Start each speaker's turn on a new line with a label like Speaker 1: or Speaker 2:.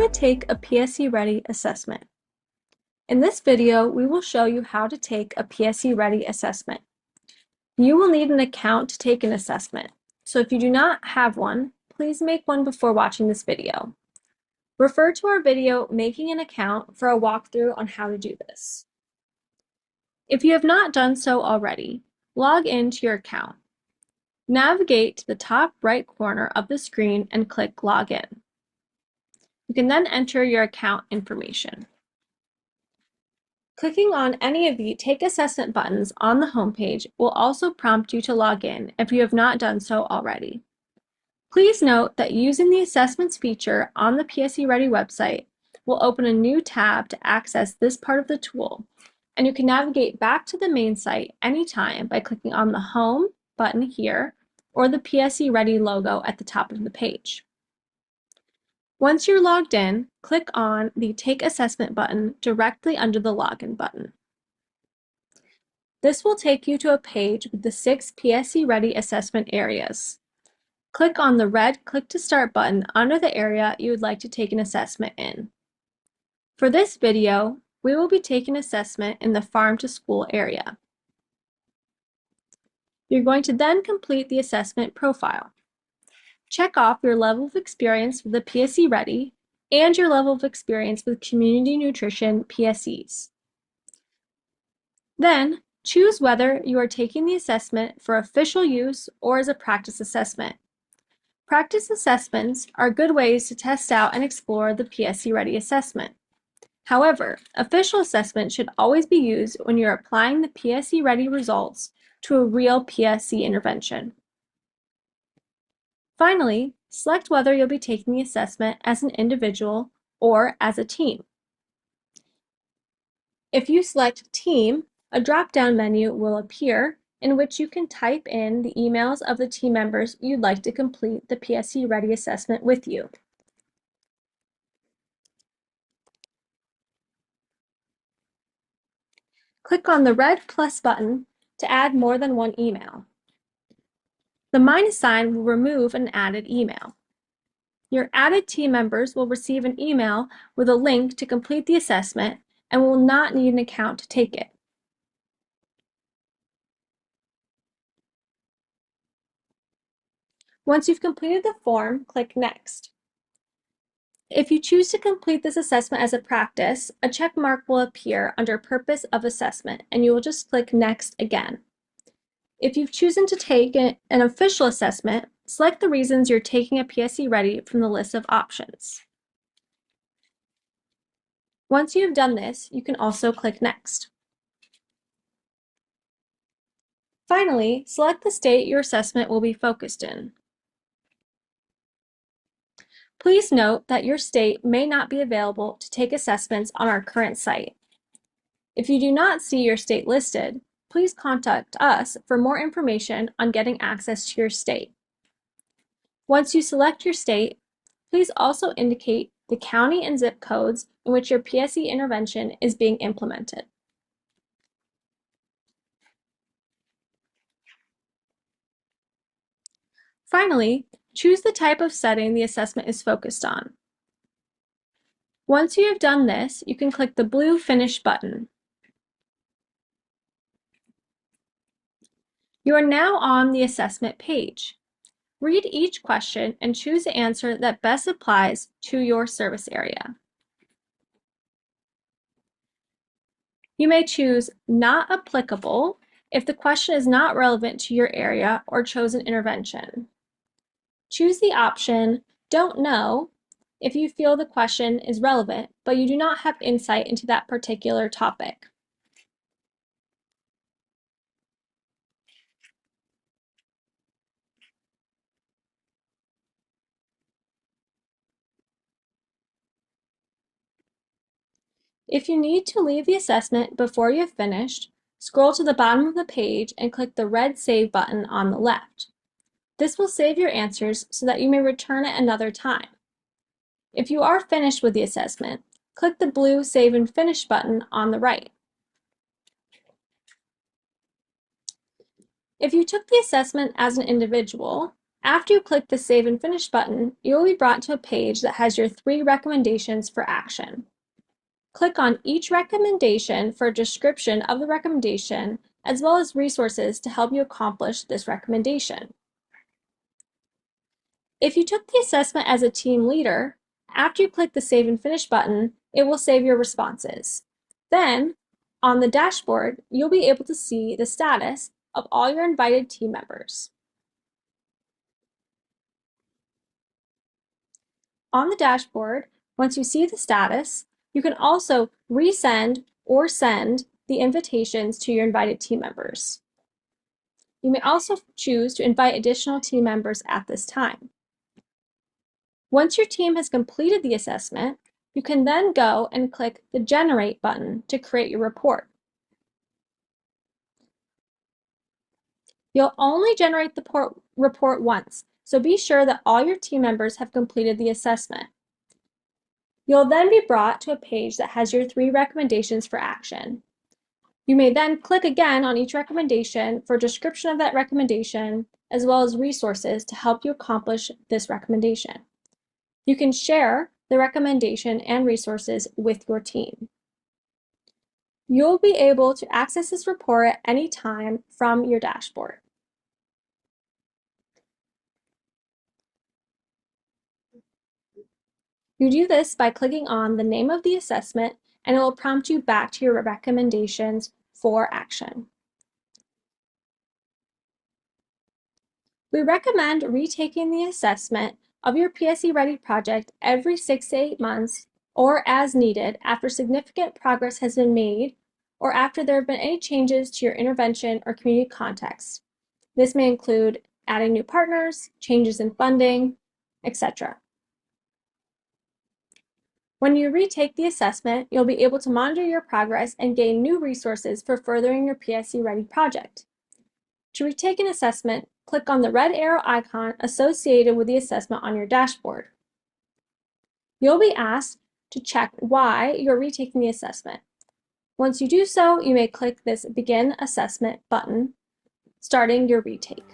Speaker 1: to take a PSE READI assessment. In this video, we will show you how to take a PSE READI assessment. You will need an account to take an assessment, so if you do not have one, please make one before watching this video. Refer to our video, Making an Account, for a walkthrough on how to do this. If you have not done so already, log into your account. Navigate to the top right corner of the screen and click Login. You can then enter your account information. Clicking on any of the Take Assessment buttons on the homepage will also prompt you to log in if you have not done so already. Please note that using the Assessments feature on the PSE READI website will open a new tab to access this part of the tool, and you can navigate back to the main site anytime by clicking on the Home button here or the PSE READI logo at the top of the page. Once you're logged in, click on the Take Assessment button directly under the Login button. This will take you to a page with the 6 PSE READI assessment areas. Click on the red Click to Start button under the area you would like to take an assessment in. For this video, we will be taking an assessment in the Farm to School area. You're going to then complete the assessment profile. Check off your level of experience with the PSE READI and your level of experience with Community Nutrition PSEs. Then, choose whether you are taking the assessment for official use or as a practice assessment. Practice assessments are good ways to test out and explore the PSE READI assessment. However, official assessment should always be used when you're applying the PSE READI results to a real PSE intervention. Finally, select whether you'll be taking the assessment as an individual or as a team. If you select Team, a drop-down menu will appear in which you can type in the emails of the team members you'd like to complete the PSE READI assessment with you. Click on the red plus button to add more than one email. The minus sign will remove an added email. Your added team members will receive an email with a link to complete the assessment and will not need an account to take it. Once you've completed the form, click Next. If you choose to complete this assessment as a practice, a check mark will appear under Purpose of Assessment, and you will just click Next again. If you've chosen to take an official assessment, select the reasons you're taking a PSE READI from the list of options. Once you have done this, you can also click Next. Finally, select the state your assessment will be focused in. Please note that your state may not be available to take assessments on our current site. If you do not see your state listed, please contact us for more information on getting access to your state. Once you select your state, please also indicate the county and zip codes in which your PSE intervention is being implemented. Finally, choose the type of setting the assessment is focused on. Once you have done this, you can click the blue Finish button. You are now on the assessment page. Read each question and choose the answer that best applies to your service area. You may choose Not Applicable if the question is not relevant to your area or chosen intervention. Choose the option Don't Know if you feel the question is relevant, but you do not have insight into that particular topic. If you need to leave the assessment before you have finished, scroll to the bottom of the page and click the red Save button on the left. This will save your answers so that you may return it another time. If you are finished with the assessment, click the blue Save and Finish button on the right. If you took the assessment as an individual, After you click the Save and Finish button, you will be brought to a page that has your 3 recommendations for action. Click on each recommendation for a description of the recommendation, as well as resources to help you accomplish this recommendation. If you took the assessment as a team leader, after you click the Save and Finish button, it will save your responses. Then, on the dashboard, you'll be able to see the status of all your invited team members. On the dashboard, once you see the status, you can also resend or send the invitations to your invited team members. You may also choose to invite additional team members at this time. Once your team has completed the assessment, you can then go and click the Generate button to create your report. You'll only generate the report once, so be sure that all your team members have completed the assessment. You'll then be brought to a page that has your 3 recommendations for action. You may then click again on each recommendation for a description of that recommendation, as well as resources to help you accomplish this recommendation. You can share the recommendation and resources with your team. You'll be able to access this report at any time from your dashboard. You do this by clicking on the name of the assessment, and it will prompt you back to your recommendations for action. We recommend retaking the assessment of your PSE Ready project every 6 to 8 months or as needed after significant progress has been made or after there have been any changes to your intervention or community context. This may include adding new partners, changes in funding, etc. When you retake the assessment, you'll be able to monitor your progress and gain new resources for furthering your PSE Ready project. To retake an assessment, click on the red arrow icon associated with the assessment on your dashboard. You'll be asked to check why you're retaking the assessment. Once you do so, you may click this Begin Assessment button, starting your retake.